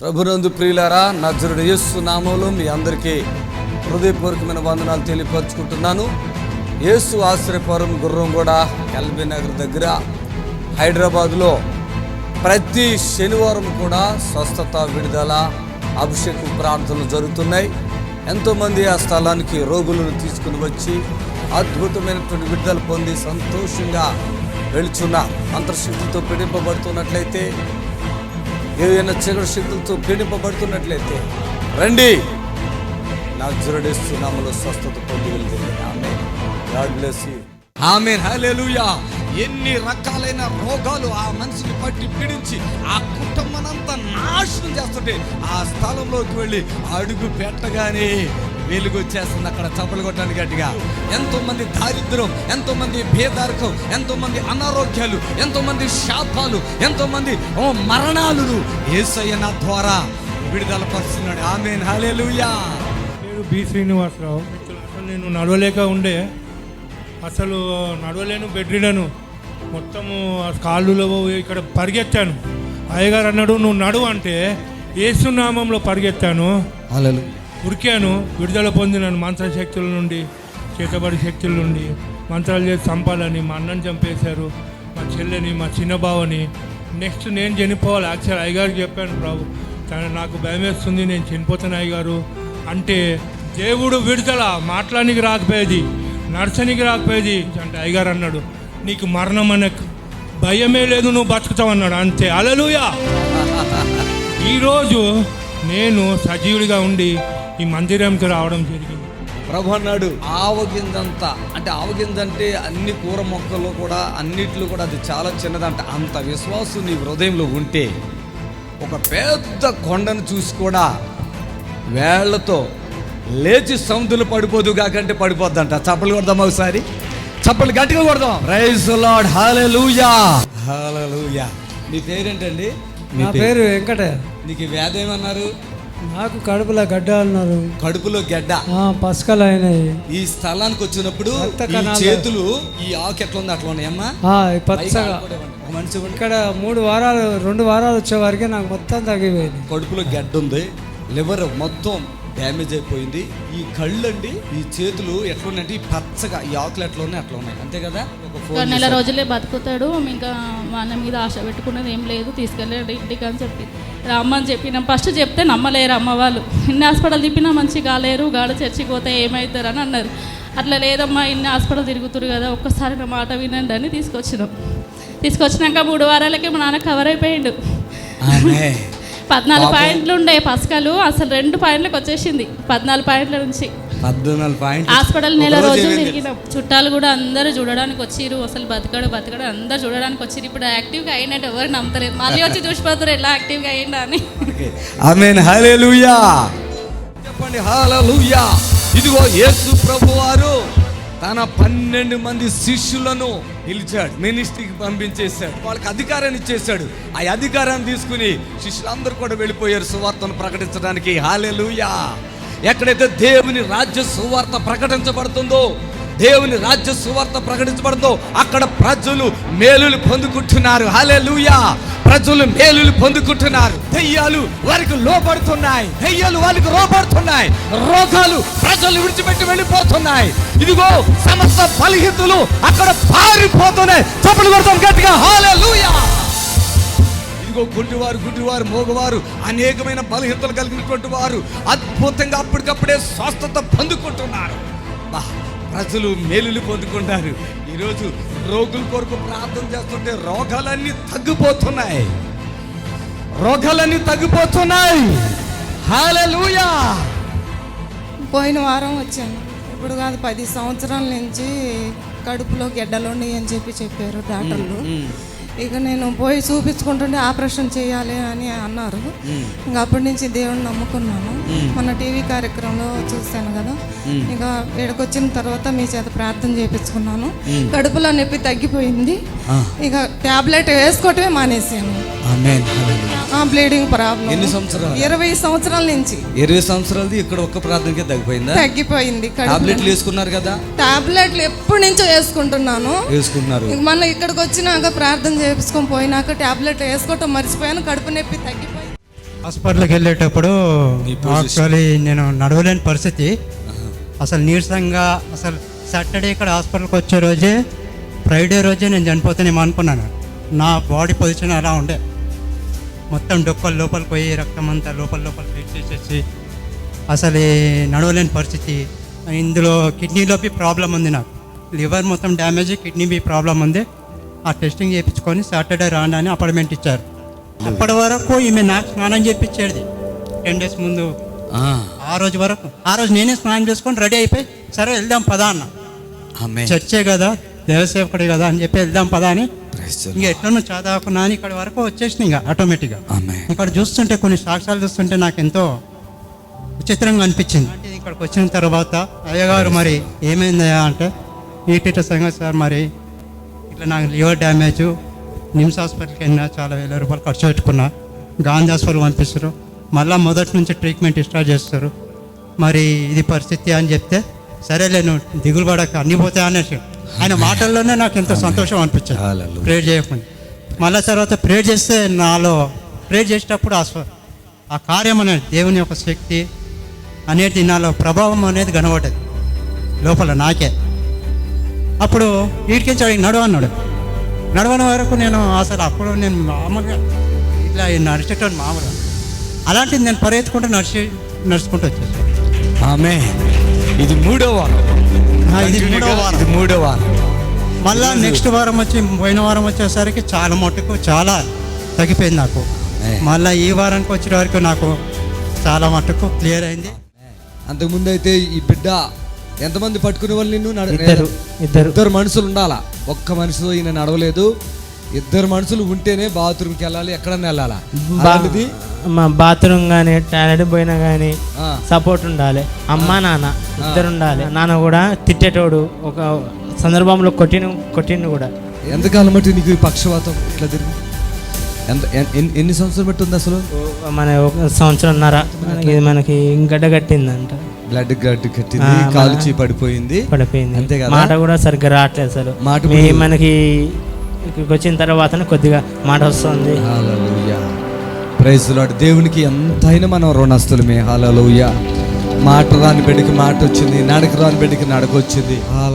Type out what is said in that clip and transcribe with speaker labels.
Speaker 1: ప్రభునందు ప్రియులారా, నజరుడు యేసు నామములో మీ అందరికీ హృదయపూర్వకమైన వందనాలు తెలియపరుచుకుంటున్నాను. యేసు ఆశ్రయపురం గుర్రంగూడ ఎల్బీ నగర్ దగ్గర హైదరాబాద్లో ప్రతి శనివారం కూడా స్వస్థత, విడుదల, అభిషేకం ప్రార్థనలు జరుగుతున్నాయి. ఎంతోమంది ఆ స్థలానికి రోగులను తీసుకుని వచ్చి అద్భుతమైనటువంటి విడుదల పొంది సంతోషంగా వెళుచున్నారు. అంతర్శక్తితో పీడింపబడుతున్నట్లయితే, ఏదైనా చీకటి శక్తులతో పీడింపబడుతున్నట్లయితే రండి, నజరుడు యేసు నామములో స్వస్థత పొంది వెళ్తుంది. Amen. God bless you. Amen. Hallelujah. ఎన్ని రకాలైన రోగాలు ఆ మనిషిని పట్టి పీడించి ఆ కుటుంబానంతా నాశనం చేస్తుంటే ఆ స్థలంలోకి వెళ్ళి అడుగు పెట్టగానే వెలుగు వచ్చేస్తుంది. అక్కడ చప్పలు కొట్టడానికి గట్టిగా. ఎంతో మంది దారిద్ర్యం, ఎంతో మంది భేదార్కం, ఎంతో మంది అనారోగ్యాలు, ఎంతో మంది శాపాలు, ఎంతో మంది మరణాలను యేసయ్య నా ద్వారా విడుదల పరుస్తున్నాడు. ఆమేన్. హల్లెలూయా.
Speaker 2: పేరు బి శ్రీనివాసరావు. అసలు నేను నడవలేక ఉండే, అసలు నడవలేను, బెడ్ రిడను, మొత్తము కాళ్ళులో ఇక్కడ పరిగెత్తాను. అయ్యగారు అన్నాడు నువ్వు నడువు అంటే యేసునామంలో పరిగెత్తాను, ఉరికాను, విడుదల పొందినాను. మంత్ర శక్తుల నుండి, చేతబడి శక్తుల నుండి మంత్రాలు చేసి చంపాలని మా అన్నని చంపేశారు, మా చెల్లెని, మా చిన్న బావని. నెక్స్ట్ నేను చనిపోవాలి. యాక్చువల్ అయ్యగారికి చెప్పాను, ప్రభు కానీ నాకు భయం వేస్తుంది, నేను చనిపోతాను అయ్యగారు అంటే. దేవుడు విడుదల మాట్లాడానికి రాకపోయేది, నర్సనికి రాకపోయేది అంటే అయ్యగారు అన్నాడు నీకు మరణం అనే భయమే లేదు, నువ్వు బతుకుతావు అన్నాడు. అంతే. హల్లెలూయా. ఈరోజు నేను సజీవుడిగా ఉండి ఈ మందిరంకి రావడం జరిగింది.
Speaker 1: ప్రభు అన్నాడు ఆవగింజంత, అంటే ఆవగింజంటే అన్ని కూర మొక్కలు కూడా అన్నిట్లో కూడా అది చాలా చిన్నదంట. అంత విశ్వాసం నీ హృదయంలో ఉంటే ఒక పెద్ద కొండను చూసి కూడా వేళ్లతో లేచి సముద్రంలో పడిపోదు కాకంటే పడిపోద్దంట. చప్పలు కొడదాం ఒకసారి, చప్పలు గట్టిగా కొడదాం. Praise the Lord. Hallelujah. Hallelujah. మీ పేరేంటండి?
Speaker 3: నా పేరు వెంకట.
Speaker 1: నీకు వ్యాధి ఏమన్నారు?
Speaker 3: నాకు కడుపులో గడ్డ అన్నారు.
Speaker 1: కడుపులో గడ్డ,
Speaker 3: పసకలు అయినాయి.
Speaker 1: ఈ స్థలానికి వచ్చినప్పుడు ఈ చేతులు, ఈ ఆకు ఎట్లా ఉంది అట్లా ఉన్నాయమ్మా,
Speaker 3: పచ్చగా.
Speaker 1: మనిషి
Speaker 3: ఇక్కడ 2 వారాలు వచ్చే వరకే నాకు మొత్తం తగ్గిపోయింది.
Speaker 1: కడుపులో గడ్డ ఉంది, లివర్ మొత్తం డ్యామేజ్ అయిపోయింది. ఈ కళ్ళండి, ఈ చేతులు ఎట్లా ఉన్నాయంటే ఈ పచ్చగా, ఈ ఆకులు ఎట్లా ఉన్నాయి అట్లా ఉన్నాయి. అంతే కదా.
Speaker 4: ఒక నెల రోజులే బతుకుతాడు, ఇంకా మన మీద ఆశ పెట్టుకున్నది ఏం లేదు, తీసుకెళ్ళాడు ఇంటికి అని చెప్పి రమ్మని చెప్పినాం. ఫస్ట్ చెప్తే నమ్మలేరు అమ్మ వాళ్ళు. ఇన్ని హాస్పిటల్ తిప్పినా మంచి కాలేరు, గాడ చర్చికి పోతే ఏమవుతారు అని అన్నారు. అట్లా లేదమ్మా, ఇన్ని హాస్పిటల్ తిరుగుతురు కదా, ఒక్కసారి నా మాట వినండి అని తీసుకొచ్చినాం. తీసుకొచ్చినాక 3 వారాలకే మా నాన్న కవర్ అయిపోయిండు. 14 పాయింట్లు ఉండే పసకలు, అసలు 2 పాయింట్లకు వచ్చేసింది. 14 పాయింట్ల నుంచి
Speaker 1: 14 పాయింట్లు.
Speaker 4: హాస్పిటల్ నెల రోజులు తిరిగినాం. చుట్టాలు కూడా అందరూ చూడడానికి వచ్చిరు. అసలు బతకడు అందరూ చూడడానికి వచ్చిరు. ఇప్పుడు యాక్టివ్గా అయినట్టు ఎవరు నమ్మతలేదు. మళ్ళీ వచ్చి చూసిపోతారు ఎలా యాక్టివ్గా అయ్యిందా అని.
Speaker 1: ఆమేన్. హల్లెలూయా. చెప్పండి హల్లెలూయా. ఇదిగో యేసు ప్రభువారు తన 12 మంది శిష్యులను పిలిచాడు, మినిస్ట్రీకి పంపించేశాడు, వాళ్ళకి అధికారాన్ని ఇచ్చేశాడు. ఆ అధికారాన్ని తీసుకుని శిష్యులందరూ కూడా వెళ్ళిపోయారు సువార్తను ప్రకటించడానికి. హల్లెలూయా. ఎక్కడైతే దేవుని రాజ్య సువార్త ప్రకటించబడుతుందో, దేవుని రాజ్య సువార్త ప్రకటించబడుతుందో అక్కడ ప్రజలు మేలులు పొందుకుంటున్నారు. హల్లెలూయా. ప్రజలు మేలులు పొందుకుంటున్నారు. దెయ్యాలు వారికి లోపడుతున్నాయి, దెయ్యాలు వారికి లోపడుతున్నాయి, రోగాలు ప్రజలు విడిచిపెట్టి వెళ్ళిపోతున్నాయి. ఇదిగో సమస్త బలహీనతలు అక్కడ పారిపోతున్నాయి. చప్పట్లు కొడతాం గట్టిగా. హల్లెలూయా. ఇదిగో గుడ్డివారు, మోగవారు, అనేకమైన బలహీనతలు కలిగినటువంటి వారు అద్భుతంగా అప్పటికప్పుడే స్వస్థత పొందుకుంటున్నారు. ప్రజలు మేలులు పొందుకుంటారు. ఈరోజు రోగుల కొరకు ప్రార్థన చేస్తుంటే రోగాలన్నీ తగ్గిపోతున్నాయి. హల్లెలూయా.
Speaker 5: పోయిన వారం వచ్చాను, ఇప్పుడు కాదు 10 సంవత్సరాల నుంచి కడుపులో గెడ్డలుండి అని చెప్పారు డాక్టర్లు. ఇక నేను పోయి చూపించుకుంటుంటే ఆపరేషన్ చేయాలి అని అన్నారు. ఇంకా అప్పటి నుంచి దేవుడిని నమ్ముకున్నాను. మన టీవీ కార్యక్రమంలో చూశాను కదా, ఇంకా ఇక్కడికి వచ్చిన తర్వాత మీ చేత ప్రార్థన చేయించుకున్నాను. కడుపులో నొప్పి తగ్గిపోయింది. ఇక టాబ్లెట్ వేసుకోవటమే మానేసాను. Bleeding problem.
Speaker 1: ఎన్ని సంవత్సరాలు?
Speaker 5: 20 సంవత్సరాల నుంచి.
Speaker 1: 20 సంవత్సరాలది ఇక్కడ ఒక్క ప్రార్థనకే
Speaker 5: తగ్గిపోయింది.
Speaker 1: టాబ్లెట్లు వేసుకున్నారు కదా?
Speaker 5: టాబ్లెట్లు ఎప్పటి నుంచో వేసుకుంటున్నారు. మన ఇక్కడికి వచ్చినాక ప్రార్థన చేయించుకొని పోయినాక టాబ్లెట్ వేసుకోవటం మర్చిపోయాను. కడుపు నొప్పి తగ్గిపోయింది.
Speaker 6: హాస్పిటల్కి వెళ్ళేటప్పుడు యాక్చువల్లీ నేను నడవలేని పరిస్థితి, అసలు నీరసంగా, అసలు సాటర్డే ఇక్కడ హాస్పిటల్కి వచ్చే రోజే, ఫ్రైడే రోజే నేను చనిపోతానేమో అనుకున్నాను. నా బాడీ పొజిషన్ అలా ఉండే, మొత్తం డొక్కలు లోపలికి పోయి రక్తం అంతా లోపల ఫిట్ చేసేసి అసలు నడవలేని పరిస్థితి. ఇందులో కిడ్నీలోకి ప్రాబ్లం ఉంది, నాకు లివర్ మొత్తం డ్యామేజ్, కిడ్నీ బి ప్రాబ్లం ఉంది. ఆ టెస్టింగ్ చేయించుకొని సాటర్డే రాండి అని అపాయింట్మెంట్ ఇచ్చారు. అప్పటి వరకు ఈమె నాకు స్నానం చేయించేది 10 days ముందు. ఆ రోజు వరకు, ఆ రోజు నేనే స్నానం చేసుకొని రెడీ అయిపోయి, సరే వెళ్దాం పదా అన్న, చర్చే కదా, దేవసేవకుడే కదా అని చెప్పి వెళ్దాం పదా అని ఇంకా ఎట్లనో చదువుకున్నా అని ఇక్కడ వరకు వచ్చేసిన ఇంకా ఆటోమేటిక్గా. ఇక్కడ చూస్తుంటే కొన్ని సాక్ష్యాలు చూస్తుంటే నాకు ఎంతో విచిత్రంగా అనిపించింది. ఇక్కడికి వచ్చిన తర్వాత అయ్యగారు మరి ఏమైందయ్యా అంటే, ఈటీట సంగతి సార్, మరి ఇట్లా నాకు లివర్ డ్యామేజ్, నిమ్స్ హాస్పిటల్కి వెళ్ళినా చాలా వేల రూపాయలు ఖర్చు పెట్టుకున్నా, గాంధీ హాస్పిటల్ పంపిస్తారు, మళ్ళీ మొదటి నుంచి ట్రీట్మెంట్ స్టార్ట్ చేస్తారు, మరి ఇది పరిస్థితి అని చెప్తే, సరేలే నువ్వు దిగులు పడక అన్ని పోతాయి అనేసి ఆయన మాటల్లోనే నాకు ఎంతో సంతోషం అనిపించింది. ప్రేయర్ చేయకుండా మళ్ళీ తర్వాత ప్రేయర్ చేస్తే, నాలో ప్రేయర్ చేసేటప్పుడు ఆ కార్యం అనేది, దేవుని యొక్క శక్తి అనేది, నాలో ప్రభావం అనేది కనబడ్డది లోపల నాకే. అప్పుడు వీటికించి అడిగి నడవన్నాడు. నడవని వరకు నేను అసలు అప్పుడు నేను మామూలుగా ఇట్లా నడిచేటోని మామూలుగా, అలాంటిది నేను పరిగెత్తుకుంటూ నడుచుకుంటూ వచ్చేసాను.
Speaker 1: ఆమె ఇది మూడో వారం.
Speaker 6: మళ్ళా నెక్స్ట్ వారం వచ్చి, పోయిన వారం వచ్చేసరికి చాలా మట్టుకు చాలా తగ్గిపోయింది నాకు. మళ్ళీ ఈ వారానికి వచ్చే వరకు నాకు చాలా మట్టుకు క్లియర్ అయింది.
Speaker 1: అంతకుముందు అయితే ఈ బిడ్డ ఎంతమంది పట్టుకునే వాళ్ళు నిన్ను?
Speaker 3: ఇద్దరు
Speaker 1: మనుషులు ఉండాలా, ఒక్క మనిషితో ఈయన నడవలేదు. 2 మనుషులు ఉంటేనే బాత్రూమ్కి వెళ్ళాలి, ఎక్కడన్నా వెళ్ళాలా.
Speaker 3: మా బాత్రూమ్ కానీ టాయిలెట్ పోయినా కానీ సపోర్ట్ ఉండాలి. అమ్మ నాన్న ఇద్దరు ఉండాలి. నాన్న కూడా తిట్టేటోడు, ఒక సందర్భంలో కొట్టిండు కూడా.
Speaker 1: ఎంతకాలం బట్టి నీకు ఈ పక్షవాతం ఇట్లా తిరిగి? ఎన్ని సంవత్సరాలు బట్టి ఉంది అసలు?
Speaker 3: మన 1 సంవత్సరంన్నర మనకి గడ్డ కట్టిందంట,
Speaker 1: బ్లడ్ కట్టింది, కాలుచి పడిపోయింది. అంతే కదా,
Speaker 3: మాట కూడా సరిగ్గా రావట్లేదు అసలు. మనకి ఇక్కడికి వచ్చిన తర్వాత కొద్దిగా మాట వస్తుంది.
Speaker 1: హల్లెలూయా, ప్రైజ్ లార్డ్. దేవునికి ఎంతైనా మనం రుణస్తులమే. హల్లెలూయా. మాట రాని బిడ్డకి మాట వచ్చింది, నడక రాని బిడ్డకి నడక వచ్చింది.